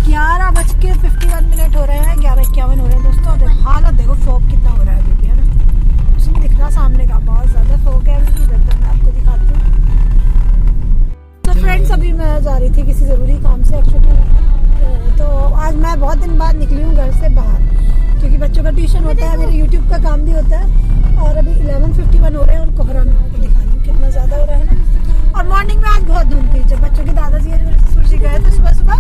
11:51 हो रहे हैं, 11:51 हो रहे हैं दोस्तों। और हालत देखो, फॉग कितना हो रहा है अभी, है ना? कुछ नहीं दिख रहा सामने का, बहुत ज्यादा फॉग है अभी। इधर मैं आपको दिखाती हूँ। तो फ्रेंड्स, अभी मैं जा रही थी किसी जरूरी काम से एक्चुअली। तो आज मैं बहुत दिन बाद निकली हूँ घर से बाहर, क्योंकि बच्चों का ट्यूशन होता है, मेरे यूट्यूब का काम भी होता है। और अभी 11:51 हो रहे हैं और कोहरा मैं आपको दिखा रही हूँ कितना ज्यादा हो रहा है ना। और मॉर्निंग में आज बहुत धुंध थी, जब बच्चों के दादाजी और ससुर जी गए थे सुबह सुबह,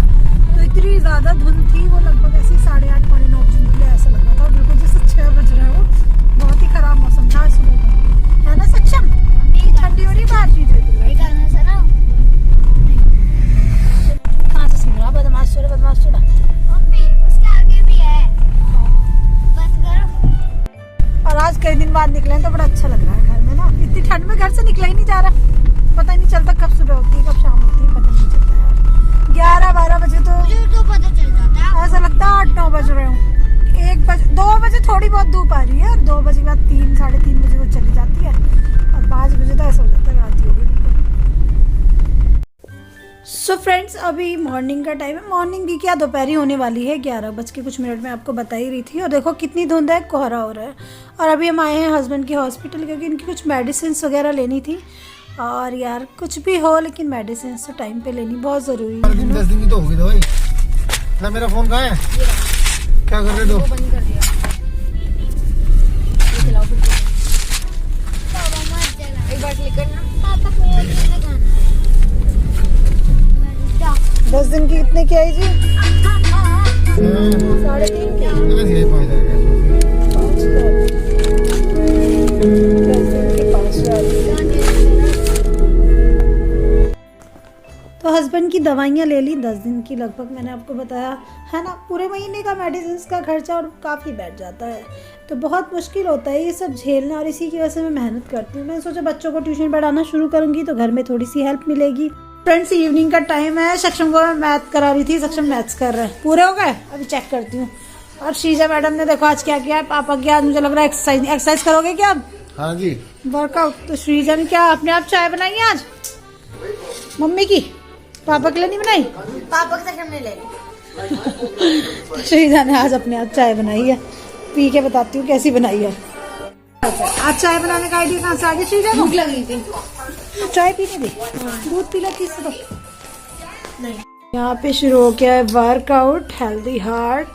तो इतनी ज्यादा धुंध थी। वो लगभग ऐसे 8:30 पौने 9 बजे निकले, ऐसा लग रहा था बिल्कुल जैसे 6 बज रहे हो। बहुत ही खराब मौसम था सुबह का, है ना सक्षम? ठंडी हो रही बाहर चीज कहाँ से सीख रहा? बदमाश छोड़ा, बदमाश छोड़ा। और आज कई दिन बाद निकले हैं तो बड़ा अच्छा लग रहा है घर में ना। इतनी ठंड में घर से निकला ही नहीं जा रहा, पता ही नहीं चलता कब सुबह होती है कब शाम होती है, पता नहीं चलता यार। 11-12 बजे तो पता चल जाता है, ऐसा लगता है 8-9 बज रहे हो। 1 बजे 2 बजे थोड़ी बहुत धूप आ रही है, और 2 बजे के बाद 3-3:30 बजे वो चली जाती है, और 5 बजे तो ऐसा हो जाता है रात ही होगी। सो फ्रेंड्स, अभी मॉर्निंग का टाइम है। मॉर्निंग की क्या, दोपहरी होने वाली है, 11 बज के कुछ मिनट में आपको बता ही रही थी। और देखो कितनी धुंध है, कोहरा हो रहा है। और अभी हम आए हैं हस्बैंड के हॉस्पिटल, क्योंकि इनकी कुछ मेडिसिन वगैरह लेनी थी। और यार कुछ भी हो, लेकिन मेडिसिन तो टाइम पे लेनी बहुत ज़रूरी है। 10 दिन की तो होगी दवाई ना। मेरा फोन कहाँ है? क्या कर रहे हो? बंद कर दिया। एक बार क्लिक करना। 10 दिन की कितने की आई जी? 3.5 क्या? 5,000। तो हस्बैंड की दवाइयाँ ले ली 10 दिन की लगभग, मैंने आपको बताया है ना। पूरे महीने का मेडिसिन का खर्चा और काफ़ी बैठ जाता है, तो बहुत मुश्किल होता है ये सब झेलना। और इसी की वजह से मैं मेहनत करती हूँ। मैंने सोचा बच्चों को ट्यूशन पढ़ाना शुरू करूँगी तो घर में थोड़ी सी हेल्प मिलेगी। फ्रेंड्स, इवनिंग का टाइम है, सक्षम को मैं मैथ करा रही थी, सक्षम मैथ्स कर रहे हैं। पूरे हो गए? अभी चेक करती हूँ। और श्रीजा मैडम ने देखो आज क्या किया है, पापा की आज मुझे लग रहा है एक्सरसाइज करोगे क्या अब? हाँ जी, वर्कआउट। तो श्रीजा ने क्या अपने आप चाय बनाई है आज? मम्मी की? पापा के लिए नहीं बनाई? पापा के सक्षम ने ले ली। श्रीजा ने आज अपने आप चाय बनाई है, पी के बताती हूँ कैसी बनाई है। आज चाय बनाने का आइडिया कहाँ से आ गया श्रीजा को? भूख लगी थी, चाय पीने दी, दूध पी लेती इससे तो नहीं। यहाँ पे शुरू हो गया है वर्कआउट, हेल्दी हार्ट।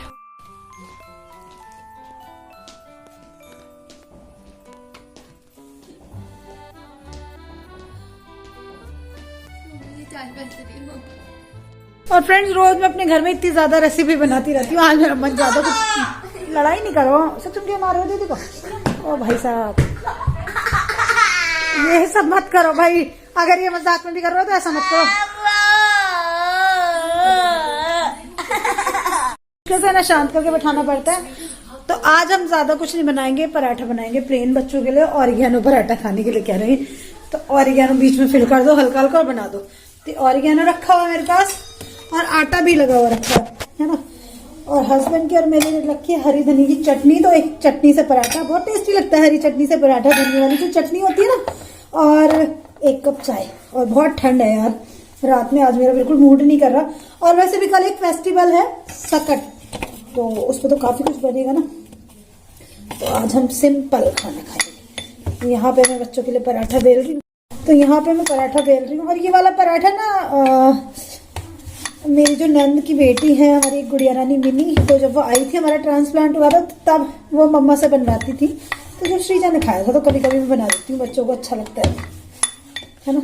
और फ्रेंड्स, रोज मैं अपने घर में इतनी ज्यादा रेसिपी बनाती रहती हूँ। आज मेरा मन ज्यादा कुछ लड़ाई नहीं करो। सब तुम क्या मार रहे हो दीदी को? ओ भाई साहब, ये सब मत करो भाई। अगर ये मजाक में भी कर रहे हो तो ऐसा मत करो। कैसे ना शांत करके बैठाना पड़ता है। तो आज हम ज्यादा कुछ नहीं बनाएंगे, पराठा बनाएंगे प्लेन बच्चों के लिए। ऑरिगेनो पराठा खाने के लिए कह रहे हैं, तो ऑरिगेनो बीच में फिल कर दो हल्का हल्का और बना दो। तो ऑरिगेनो रखा हुआ मेरे पास, और आटा भी लगा हुआ रखा है ना। और हस्बैंड की और मेरे लिए रखी है हरी धनी की चटनी। तो एक चटनी से पराठा बहुत टेस्टी लगता है, हरी चटनी से पराठा, धनिया वाली जो चटनी होती है ना। और 1 कप चाय। और बहुत ठंड है यार रात में, आज मेरा बिल्कुल मूड नहीं कर रहा। और वैसे भी कल एक फेस्टिवल है सकट, तो उस पर तो काफी कुछ बनेगा ना। तो आज हम सिंपल खाना खाएंगे। यहाँ पे मैं बच्चों के लिए पराठा बेल रही हूँ। तो यहाँ पे मैं पराठा बेल रही हूँ। और ये वाला पराठा ना मेरी जो नंद की बेटी है, हमारी गुड़िया रानी मिनी, तो जब वो आई थी हमारा ट्रांसप्लांट हुआ था, तब वो मम्मा से बनवाती थी। तो जब श्रीजा ने खाया था तो कभी कभी मैं बना देती हूँ, बच्चों को अच्छा लगता है ना।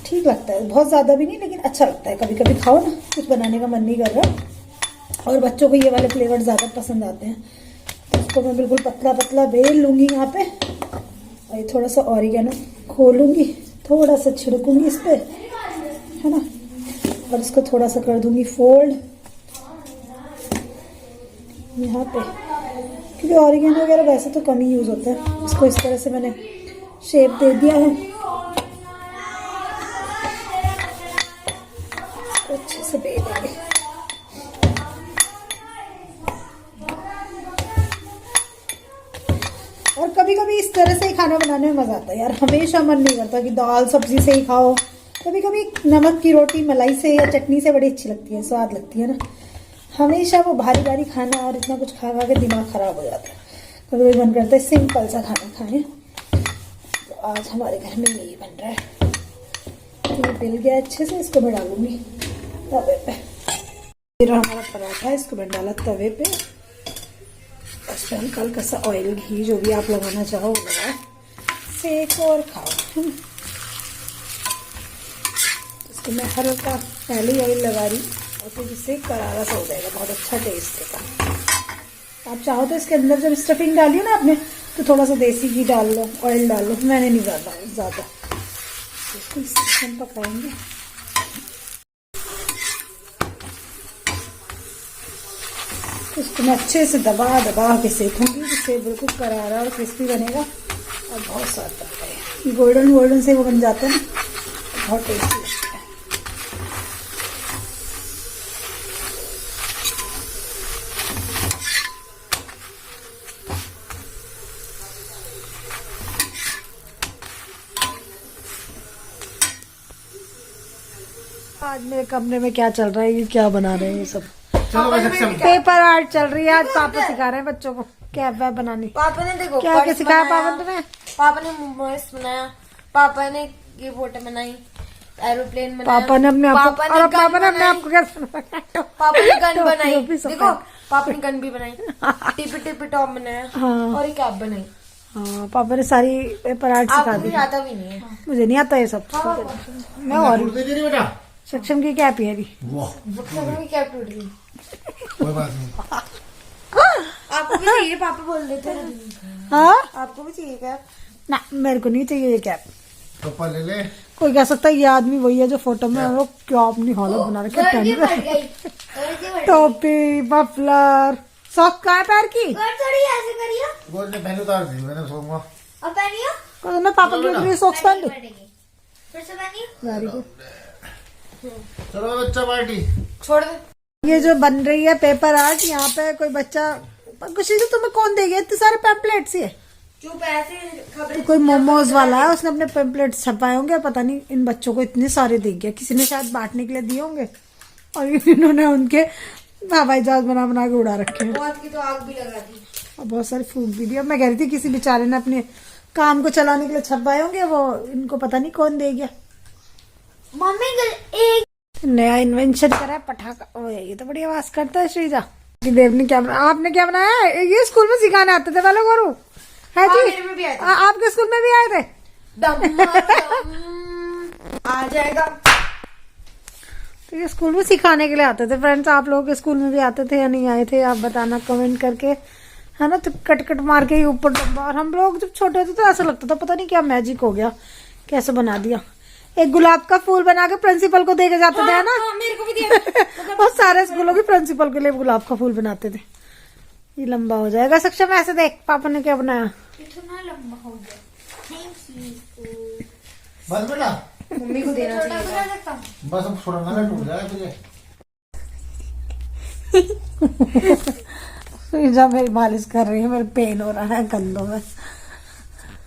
ठीक लगता है, बहुत ज्यादा भी नहीं लेकिन अच्छा लगता है। कभी कभी खाओ ना, कुछ बनाने का मन नहीं कर रहा। और बच्चों को ये वाले फ्लेवर ज्यादा पसंद आते हैं। तो इसको मैं बिल्कुल पतला पतला बेल लूंगी यहाँ पे। और ये थोड़ा सा ऑरिगेनो खोलूंगी, थोड़ा सा छिड़कूंगी इस पे, है ना। और इसको थोड़ा सा कर दूंगी फोल्ड यहाँ पे, क्योंकि ऑरिगेनो वगैरह वैसे तो कम ही यूज होता है। इसको इस तरह से मैंने शेप दे दिया है, अच्छे से बेल देंगे। कभी कभी इस तरह से ही खाना बनाने में मजा आता है यार। हमेशा मन नहीं करता कि दाल सब्जी से ही खाओ, कभी कभी नमक की रोटी मलाई से या चटनी से बड़ी अच्छी लगती है, स्वाद लगती है ना। हमेशा वो भारी भारी खाना और इतना कुछ खा खा के दिमाग खराब हो जाता है। कभी कभी मन करता है सिंपल सा खाना खाएं। तो आज हमारे घर में यही बन रहा है। ये मिल गया अच्छे से, इसको मैं डालूंगी तवे पे। फिर हमारा पराठा, इसको मैं डाला तवे पे। बस हल्का सा ऑयल घी जो भी आप लगाना चाहो वो लगाओ, सेक और खाओ। इसको मैं हल्का पहले ही ऑयल लगा रही और फिर इससे करारा सा हो जाएगा, बहुत अच्छा टेस्ट देगा। आप चाहो तो इसके अंदर जब स्टफिंग डालियो ना आपने तो थोड़ा सा देसी घी डाल लो, ऑयल डाल लो। मैंने नहीं ज़्यादा इसको इससे हम पकाएंगे। इसको मैं अच्छे से दबा के सेकूंगी, जिससे बिल्कुल करारा और क्रिस्पी बनेगा और बहुत स्वाद बनता है। ये गोल्डन से वो बन जाता है ना, बहुत टेस्टी लगता है। आज मेरे कमरे में क्या चल रहा है, ये क्या बना रहे हैं ये सब? चलो मैं सक्षम। पेपर आर्ट चल रही है आज। पापा सिखा रहे हैं बच्चों को कैप वैप बनानी। पापा ने देखो क्या क्या सिखाया पापा ने तुम्हें? पापा ने मोमोज बनाया, पापा ने ये बोट बनाई, एरोप्लेन बनाया, पापा ने अपने आप को पापा ने और पापा ने गन अपने आप को कैसे बनाया? पापा ने गन टोपी बनाई, वोपी सब देखो पापा ने गन भी बनाई, टिपी टिपी टॉप बनाया हाँ। और ये कैप बनाई। हाँ, पापा ने सारी पेपर आर्ट सिखा आपको दी। मुझे आता भी नहीं है। मुझे नहीं आता ये सब। मैं और टूट गई नहीं बेटा? सक्षम की कैप ही है अभी। वाह, सबकी कैप टूट गई। कोई बात नहीं। आपको भी चाहिए? पापा बोल देते हैं हाँ आपको भी चाहिए कैप? ना, मेरे को नहीं चाहिए ये कैप। पप्पा ले ले। कोई कह सकता है ये आदमी वही है जो फोटो में वो क्या अपनी हालत बना रखी है। टोपी, मफलर, सॉक्स कहाँ है पैर की? थोड़ी ऐसे करिए गोल ने पहले उतार दी, मैंने सोऊंगा। और पहनिए, तो मैं पापा के लिए सॉक्स पहन ली। फिर से पहनिए। Very good. चलो बच्चा पार्टी। छोड़ दे। ये जो बन रही है पेपर आर्ट, यहाँ पे कोई बच्चा कुछ नहीं, तो तुम्हें कौन देगा इतने सारे पैम्पलेट्स? ये चुप ऐसे खबरें। कोई मोमोज वाला है, उसने अपने पैम्पलेट्स छपाए होंगे। पता नहीं इन बच्चों को इतने सारे दे गया, किसी ने शायद बांटने के लिए दिए होंगे और इन्होंने उनके हवाई जहाज बना के उड़ा रखे हैं। बहुत की तो आग भी लगा दी और बहुत सारी फूक भी दी। अब मैं कह रही थी किसी बेचारे ने अपने काम को चलाने के लिए छपाए होंगे, वो इनको पता नहीं कौन दे गया। मम्मी एक नया इन्वेंशन करा है पटाखा। ओए ये तो बड़ी आवाज करता है श्रीजा। देव ने क्या बनाया? आपने क्या बनाया? ये स्कूल में सिखाने आते थे वाले गोरू है जी? मेरे में भी आए थे। आपके स्कूल में भी आए थे? दम आ जाएगा। तो ये स्कूल में सिखाने के लिए आते थे। फ्रेंड्स, आप लोगों के स्कूल में भी आते थे या नहीं आए थे? आप बताना कमेंट करके, है ना। तो कट मार के ही ऊपर डब्बा। और हम लोग जब छोटे थे तो ऐसा लगता था पता नहीं क्या मैजिक हो गया, कैसे बना दिया। एक गुलाब का फूल बना के प्रिंसिपल को दे के जाते थे, है ना। हाँ, मेरे को भी दिया। और सारे स्कूलों के प्रिंसिपल के लिए गुलाब का फूल बनाते थे। ये लंबा हो जाएगा। सक्षम ऐसे देख पापा ने क्या बनाया। इतना लंबा हो गया। बस बेटा, मम्मी को देना चाहिए। बस अब छोड़ा ना, टूट जाएगा तुझे। श्रीजा मेरी मालिश कर रही है, मेरे पेन हो रहा है कंधों में।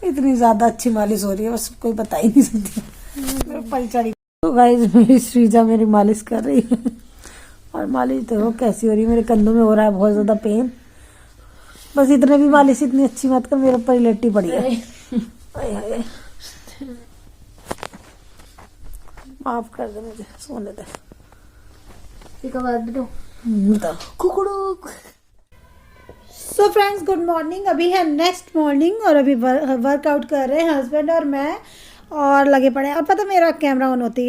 इतनी ज्यादा अच्छी मालिश हो रही है, बस कोई बता ही नहीं सकती। मेरे पल चढ़ी। तो गाइस, मेरी श्रीजा मेरी मालिश कर रही है और मालिश देखो कैसी हो रही है। मेरे कंधों में हो रहा है बहुत ज्यादा पेन। बस इतने भी मालिश इतनी अच्छी मत कर, मेरे ऊपर ही लेटी पड़ी है। माफ कर दे मुझे, सोने दे। So friends, good morning. अभी है नेक्स्ट मॉर्निंग और अभी वर्कआउट कर रहे हैं हस्बैंड और मैं, और लगे पड़े हैं। और पता मेरा कैमरा ऑन होते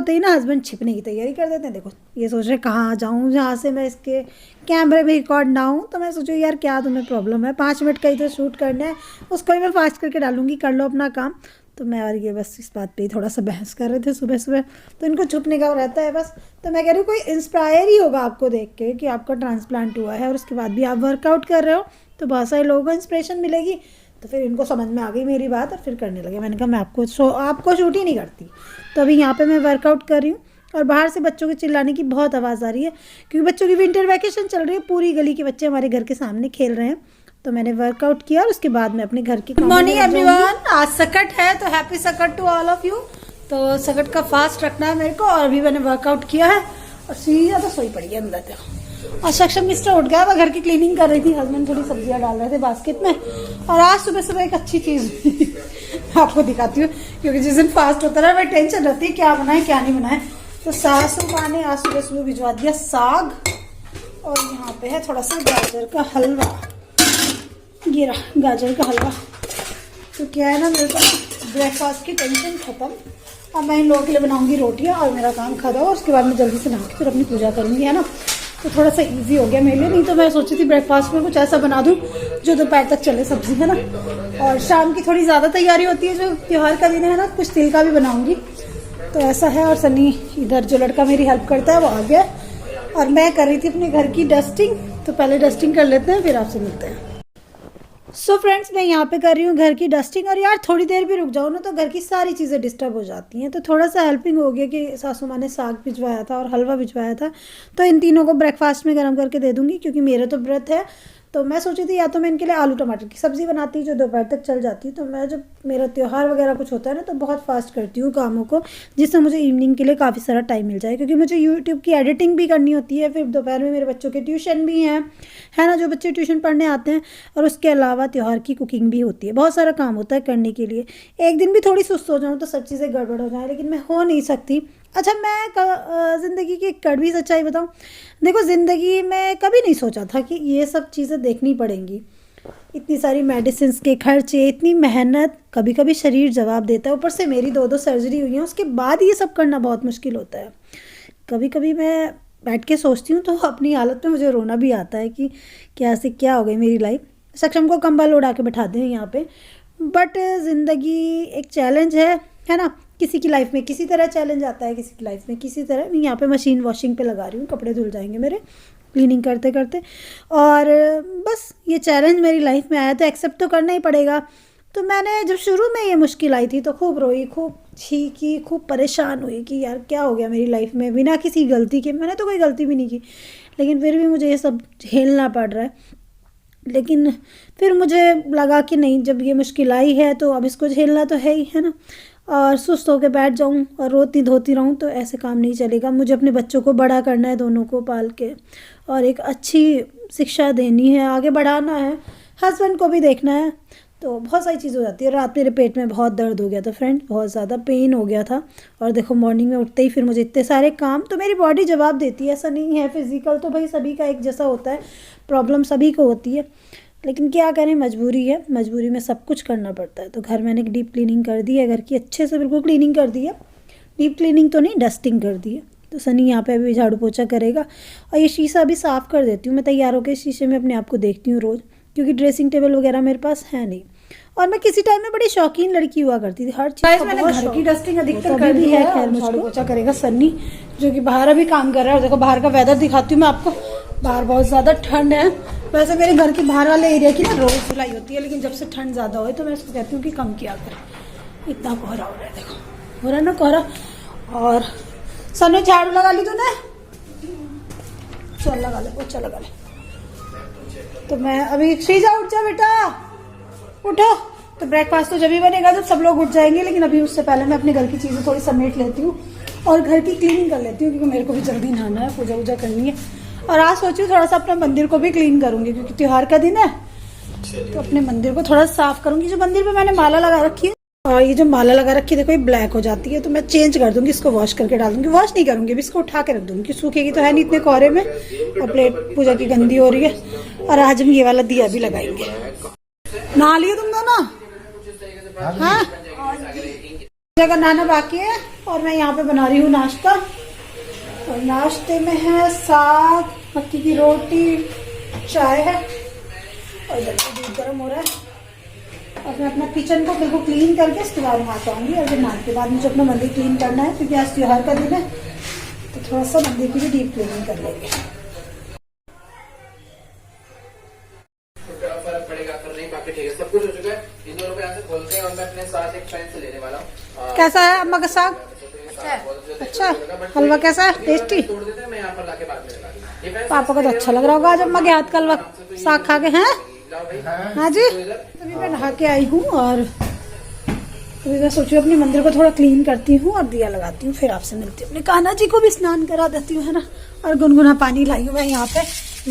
ही ना हस्बैंड छिपने की तैयारी कर देते हैं। देखो ये सोच रहे कहाँ जाऊँ जहाँ से मैं इसके कैमरे में रिकॉर्ड ना हूँ। तो मैं सोचूँ यार क्या तुम्हें प्रॉब्लम है, 5 मिनट का ही तो शूट करना है, उसको ही मैं फास्ट करके डालूंगी, कर लो अपना काम। तो मैं और ये बस इस बात पे ही थोड़ा सा बहस कर रहे थे सुबह सुबह। तो इनको छुपने का रहता है बस। तो मैं कह रही हूँ कोई इंस्पायर ही होगा आपको देख के कि आपका ट्रांसप्लांट हुआ है और उसके बाद भी आप वर्कआउट कर रहे हो, तो बहुत सारे लोगों को इंस्पिरेशन मिलेगी। तो फिर इनको समझ में आ गई मेरी बात और फिर करने लगे। मैंने कहा मैं आपको शूट ही नहीं करती। तो अभी यहाँ पे मैं वर्कआउट कर रही हूँ और बाहर से बच्चों के चिल्लाने की बहुत आवाज़ आ रही है क्योंकि बच्चों की विंटर वैकेशन चल रही है। पूरी गली के बच्चे हमारे घर के सामने खेल रहे हैं। तो मैंने वर्कआउट किया और उसके बाद मैं अपने घर की। Good morning everyone. आज सकट है तो happy Sakat to all of you. तो सगट का फास्ट रखना है मेरे को। और अभी मैंने वर्कआउट किया है और सीधा तो सोई पड़ी है अंदर देखो। और सक्षम मिस्टर उठ गया, वह घर की क्लीनिंग कर रही थी, हस्बैंड थोड़ी सब्जियां डाल रहे थे बास्केट में। और आज सुबह सुबह एक अच्छी चीज आपको दिखाती हूँ, क्योंकि जिस दिन फास्ट होता है वह टेंशन रहती है क्या बनाए क्या नहीं बनाए। तो सासू माँ ने आज सुबह सुबह भिजवा दिया साग, और यहाँ पे है थोड़ा सा गाजर का हलवा। ये रहा गाजर का हलवा। तो क्या है ना, मेरे को ब्रेकफास्ट की टेंशन खत्म। अब मैं इन लोगों के लिए बनाऊंगी रोटियां और मेरा काम खत्म, और उसके बाद मैं जल्दी से नहा के फिर अपनी पूजा करूंगी, है ना। तो थोड़ा सा इजी हो गया मेरे लिए। नहीं तो मैं सोची थी ब्रेकफास्ट में कुछ ऐसा बना दूं जो दोपहर तक चले सब्जी, है ना। और शाम की थोड़ी ज़्यादा तैयारी होती है, जो त्योहार का दिन है ना, कुछ तिल का भी बनाऊंगी। तो ऐसा है। और सनी इधर जो लड़का मेरी हेल्प करता है वो आ गया, और मैं कर रही थी अपने घर की डस्टिंग। तो पहले डस्टिंग कर लेते हैं, फिर आपसे मिलते हैं। सो फ्रेंड्स, मैं यहाँ पे कर रही हूँ घर की डस्टिंग। और यार थोड़ी देर भी रुक जाओ ना तो घर की सारी चीज़ें डिस्टर्ब हो जाती हैं। तो थोड़ा सा हेल्पिंग हो गया कि सासू माँ ने साग भिजवाया था और हलवा भिजवाया था, तो इन तीनों को ब्रेकफास्ट में गर्म करके दे दूँगी, क्योंकि मेरा तो व्रत है। तो मैं सोची थी या तो मैं इनके लिए आलू टमाटर की सब्ज़ी बनाती जो दोपहर तक चल जाती। तो मैं जब मेरा त्योहार वगैरह कुछ होता है ना तो बहुत फास्ट करती हूँ कामों को, जिससे मुझे इवनिंग के लिए काफ़ी सारा टाइम मिल जाए, क्योंकि मुझे यूट्यूब की एडिटिंग भी करनी होती है। फिर दोपहर में मेरे बच्चों के ट्यूशन भी हैं, है ना, जो बच्चे ट्यूशन पढ़ने आते हैं। और उसके अलावा त्योहार की कुकिंग भी होती है, बहुत सारा काम होता है करने के लिए। एक दिन भी थोड़ी सुस्त हो जाऊँ तो सब चीज़ें गड़बड़ हो जाए, लेकिन मैं हो नहीं सकती। अच्छा, मैं ज़िंदगी की एक कड़वी सच्चाई बताऊँ। देखो, ज़िंदगी में कभी नहीं सोचा था कि ये सब चीज़ें देखनी पड़ेंगी। इतनी सारी मेडिसिन के खर्चे, इतनी मेहनत, कभी कभी शरीर जवाब देता है। ऊपर से मेरी 2 सर्जरी हुई हैं, उसके बाद ये सब करना बहुत मुश्किल होता है। कभी कभी मैं बैठ के सोचती हूँ तो अपनी हालत में मुझे रोना भी आता है कि क्या से क्या हो गई मेरी लाइफ। सक्षम को कंबल उड़ा के बैठा दें यहाँ पे। बट ज़िंदगी एक चैलेंज है ना। किसी की लाइफ में किसी तरह चैलेंज आता है, किसी की लाइफ में किसी तरह। मैं यहाँ पे मशीन वॉशिंग पे लगा रही हूँ, कपड़े धुल जाएंगे मेरे क्लीनिंग करते करते। और बस ये चैलेंज मेरी लाइफ में आया तो एक्सेप्ट तो करना ही पड़ेगा। तो मैंने जब शुरू में ये मुश्किल आई थी तो खूब रोई, खूब छीकी, खूब परेशान हुई कि यार क्या हो गया मेरी लाइफ में, बिना किसी गलती के। मैंने तो कोई गलती भी नहीं की, लेकिन फिर भी मुझे ये सब झेलना पड़ रहा है। लेकिन फिर मुझे लगा कि नहीं, जब ये मुश्किल आई है तो अब इसको झेलना तो है ही, है ना। और सुस्त होकर बैठ जाऊं और रोती धोती रहूं तो ऐसे काम नहीं चलेगा। मुझे अपने बच्चों को बड़ा करना है, दोनों को पाल के, और एक अच्छी शिक्षा देनी है, आगे बढ़ाना है, हस्बैंड को भी देखना है। तो बहुत सारी चीज़ हो जाती है। रात मेरे पेट में बहुत दर्द हो गया था फ्रेंड, बहुत ज़्यादा पेन हो गया था। और देखो मॉर्निंग में उठते ही फिर मुझे इतने सारे काम। तो मेरी बॉडी जवाब देती है, ऐसा नहीं है। फिजिकल तो भाई सभी का एक जैसा होता है, प्रॉब्लम सभी को होती है, लेकिन क्या करें, मजबूरी है। मजबूरी में सब कुछ करना पड़ता है। तो घर मैंने डीप क्लीनिंग कर दी है, घर की अच्छे से बिल्कुल क्लीनिंग कर दी है। डीप क्लीनिंग तो नहीं, डस्टिंग कर दी है। तो सनी यहाँ पे अभी झाड़ू पोछा करेगा। और ये शीशा भी साफ़ कर देती हूँ मैं, तैयार होकर शीशे में अपने आप को देखती हूँ रोज़, क्योंकि ड्रेसिंग टेबल वगैरह मेरे पास है नहीं। और मैं किसी टाइम में बड़ी शौकीन लड़की हुआ करती थी, हर चीज़। मैंने घर की डस्टिंग अधिकतर कर दी है। खैर झाड़ू पोछा करेगा सन्नी, जो कि बाहर अभी काम कर रहा है। और देखो बाहर का वेदर दिखाती हूँ मैं आपको, बाहर बहुत ज़्यादा ठंड है। वैसे मेरे घर के बाहर वाले एरिया की ना रोज धुलाई होती है, लेकिन जब से ठंड ज़्यादा हो तो मैं इसको कहती हूँ कि कम किया करें। इतना कोहरा हो रहा है, देखो हो रहा है ना कोहरा। और सन्नी झाड़ू लगा ली तूने? चल लगा ले, पोछा लगा ले। तो मैं अभी, श्रीजा उठ जा बेटा, उठो। तो ब्रेकफास्ट तो जब भी बनेगा जब सब लोग उठ जाएंगे, लेकिन अभी उससे पहले मैं अपने घर की चीज़ें थोड़ी समेट लेती हूँ और घर की क्लीनिंग कर लेती हूँ, क्योंकि मेरे को भी जल्दी नहाना है, पूजा वूजा करनी है। और आज सोची थोड़ा सा अपने मंदिर को भी क्लीन करूंगी, क्योंकि त्योहार का दिन है। तो अपने मंदिर को थोड़ा साफ करूंगी। जो मंदिर पे मैंने माला लगा रखी है, और ये जो माला लगा रखी है देखो ये ब्लैक हो जाती है, तो मैं चेंज कर दूंगी, इसको वॉश करके डाल दूंगी। वॉश नहीं करूंगी, अभी इसको उठा के रख दूंगी, सूखेगी तो है नहीं इतने कोहरे में। और प्लेट पूजा की गंदी हो रही है। और आज हम ये वाला दिया भी लगाएंगे। नहा लियो तुम दोनों? हाँ, जगह नहाना बाकी है। और मैं यहाँ पे बना रही हूँ नाश्ता, और नाश्ते में है साग, मक्की की रोटी, चाय है, और इधर दूध गर्म हो रहा है। और मैं अपना किचन को बिल्कुल क्लीन करके इसके बाद नहा पाऊंगी। और फिर नहाने के बाद मुझे अपना मंदिर क्लीन करना है, क्योंकि आज त्योहार का दिन है। तो थोड़ा सा मंदिर की भी डीप क्लीनिंग कर लेंगे। फर्क पड़ेगा, कर नहीं बाकी ठीक है, सब कुछ हो चुका है। इन दोनों को यहाँ से खोलते हैं और मैं अपने साथ एक पेन से लेने वाला हूँ। कैसा है अम्मा का साग? अच्छा, हलवा कैसा है? टेस्टी? तोड़ देते हैं, मैं यहाँ पर लाके बाद में लगा दूंगा। पापा को तो अच्छा लग रहा होगा आज अम्मा के हाथ का हलवा साग खा के। हैं हाँ जी। अभी मैं नहा के आई हूँ और तो मैं सोची अपने मंदिर को थोड़ा क्लीन करती हूँ और दिया लगाती हूँ, फिर आपसे मिलती हूँ। अपने कान्हा जी को भी स्नान करा देती हूँ, है ना। और गुनगुना पानी लाई हूँ मैं यहाँ पे,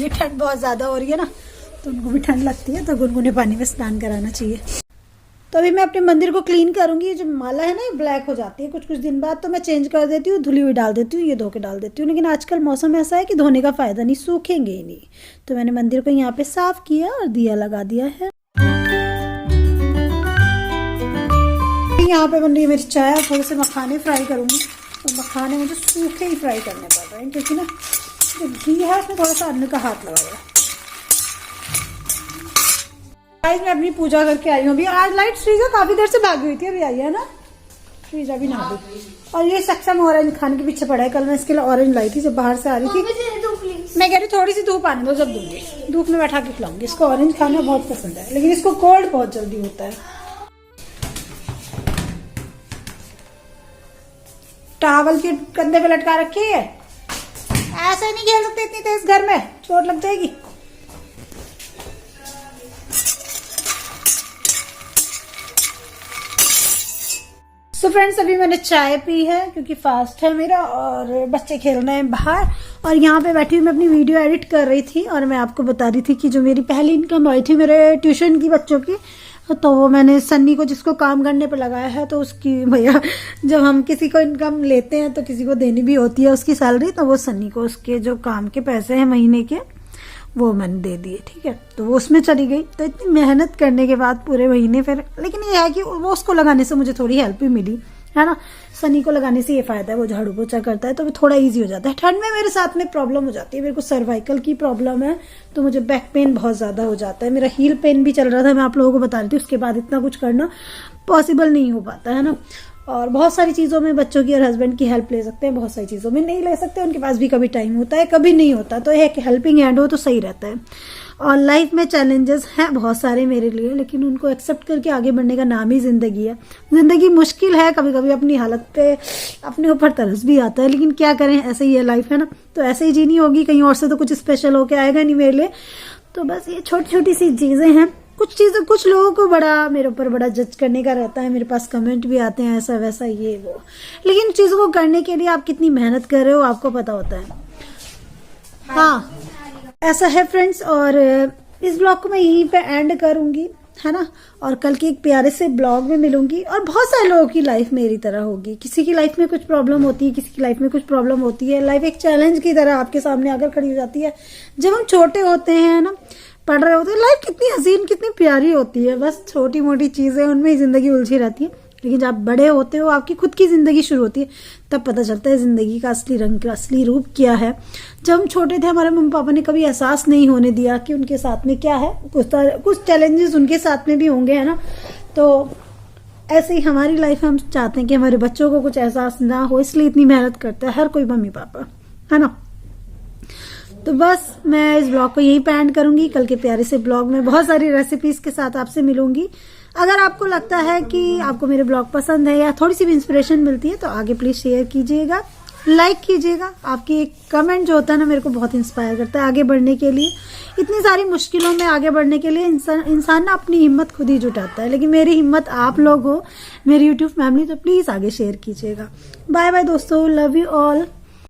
ये ठंड बहुत ज्यादा हो रही है ना, तो उनको भी ठंड लगती है, तो गुनगुने पानी में स्नान कराना चाहिए। तो अभी मैं अपने मंदिर को क्लीन करूंगी। जो माला है ना ये ब्लैक हो जाती है कुछ कुछ दिन बाद, तो मैं चेंज कर देती हूँ, धुली हुई डाल देती हूँ, ये धो के डाल देती हूँ। लेकिन आजकल मौसम ऐसा है कि धोने का फायदा नहीं, सूखेंगे ही नहीं। तो मैंने मंदिर को यहाँ पे साफ किया और दिया लगा दिया है। यहाँ पे बन रही है मेरी चाय, और थोड़े से मखाने फ्राई करूंगी। तो मखाने मुझे सूखे ही फ्राई करने पड़ रहे हैं, क्योंकि ना जो घी है उसमें थोड़ा सा अन्न का हाथ लगा हुआ है। आज मैं अपनी पूजा करके आई हूँ अभी। आज लाइट श्रीजा काफी देर से भागी हुई थी, अभी आई है ना श्रीजा भी नहा गई। और ये सक्षम ऑरेंज खाने के पीछे पड़ा है। कल मैं इसके लिए ऑरेंज लाई थी जब बाहर से आ रही थी। मैं कह रही थोड़ी सी धूप आने दो, जब दूंगी धूप में बैठा के खिलाऊंगी। इसको ऑरेंज खाना बहुत पसंद है, लेकिन इसको कोल्ड बहुत जल्दी होता है। टावल के कंधे पे लटका रखी है, ऐसे नहीं खेल सकते इतनी तेज घर में, चोट लग जाएगी। तो फ्रेंड्स अभी मैंने चाय पी है, क्योंकि फास्ट है मेरा और बच्चे खेल रहे हैं बाहर। और यहाँ पे बैठी हुई मैं अपनी वीडियो एडिट कर रही थी, और मैं आपको बता रही थी कि जो मेरी पहली इनकम आई थी मेरे ट्यूशन की बच्चों की, तो वो मैंने सन्नी को, जिसको काम करने पे लगाया है, तो उसकी भैया जब हम किसी को इनकम लेते हैं तो किसी को देनी भी होती है उसकी सैलरी, तो वो सन्नी को उसके जो काम के पैसे हैं महीने के वो मैंने दे दिए। ठीक है, तो वो उसमें चली गई। तो इतनी मेहनत करने के बाद पूरे महीने फिर, लेकिन ये है कि वो उसको लगाने से मुझे थोड़ी हेल्प भी मिली, है ना। सनी को लगाने से ये फायदा है, वो झाड़ू पोछा करता है तो वो थोड़ा इजी हो जाता है। ठंड में मेरे साथ में प्रॉब्लम हो जाती है, मेरे को सर्वाइकल की प्रॉब्लम है, तो मुझे बैक पेन बहुत ज्यादा हो जाता है। मेरा हील पेन भी चल रहा था, मैं आप लोगों को बता रही थी। उसके बाद इतना कुछ करना पॉसिबल नहीं हो पाता है ना। और बहुत सारी चीजों में बच्चों की और हस्बैंड की हेल्प ले सकते हैं, बहुत सारी चीजों में नहीं ले सकते। उनके पास भी कभी टाइम होता है, कभी नहीं होता, तो एक हेल्पिंग हैंड हो तो सही रहता है। और लाइफ में चैलेंजेस हैं बहुत सारे मेरे लिए, लेकिन उनको एक्सेप्ट करके आगे बढ़ने का नाम ही जिंदगी है। जिंदगी मुश्किल है, कभी कभी अपनी हालत पे अपने ऊपर तरस भी आता है, लेकिन क्या करें, ऐसे ही है लाइफ, है ना। तो ऐसे ही जीनी होगी, कहीं और से तो कुछ स्पेशल होके आएगा नहीं मेरे लिए। तो बस ये छोटी छोटी सी चीजें हैं। कुछ लोगों को बड़ा मेरे ऊपर बड़ा जज करने का रहता है, मेरे पास कमेंट भी आते हैं ऐसा वैसा ये वो, लेकिन चीजों को करने के लिए आप कितनी मेहनत कर रहे हो आपको पता होता है। हाँ ऐसा है फ्रेंड्स। और इस ब्लॉग को मैं यहीं पे एंड करूंगी, है ना। और कल के एक प्यारे से ब्लॉग में मिलूंगी। और बहुत सारे लोगों की लाइफ मेरी तरह होगी, किसी की लाइफ में कुछ प्रॉब्लम होती है, किसी की लाइफ में कुछ प्रॉब्लम होती है। लाइफ एक चैलेंज की तरह आपके सामने आकर खड़ी हो जाती है। जब हम छोटे होते हैं ना, पढ़ रहे होते हैं, लाइफ कितनी हसीन कितनी प्यारी होती है, बस छोटी मोटी चीजें उनमें ही जिंदगी उलझी रहती है। लेकिन जब आप बड़े होते हो, आपकी खुद की जिंदगी शुरू होती है, तब पता चलता है जिंदगी का असली रंग, का असली रूप क्या है। जब हम छोटे थे, हमारे मम्मी पापा ने कभी एहसास नहीं होने दिया कि उनके साथ में क्या है। कुछ चैलेंजेस उनके साथ में भी होंगे, है ना। तो ऐसे ही हमारी लाइफ में हम चाहते हैं कि हमारे बच्चों को कुछ एहसास ना हो, इसलिए इतनी मेहनत करता है हर कोई मम्मी पापा, है ना। तो बस मैं इस ब्लॉग को यहीं पे एंड करूंगी। कल के प्यारे से ब्लॉग में बहुत सारी रेसिपीज के साथ आपसे मिलूंगी। अगर आपको लगता है कि आपको मेरे ब्लॉग पसंद है या थोड़ी सी भी इंस्पिरेशन मिलती है, तो आगे प्लीज शेयर कीजिएगा, लाइक कीजिएगा। आपकी एक कमेंट जो होता है ना, मेरे को बहुत इंस्पायर करता है आगे बढ़ने के लिए। इतनी सारी मुश्किलों में आगे बढ़ने के लिए इंसान ना अपनी हिम्मत खुद ही जुटाता है, लेकिन मेरी हिम्मत आप लोग हो, मेरी यूट्यूब फैमिली, तो प्लीज आगे शेयर कीजिएगा। बाय बाय दोस्तों, लव यू ऑल।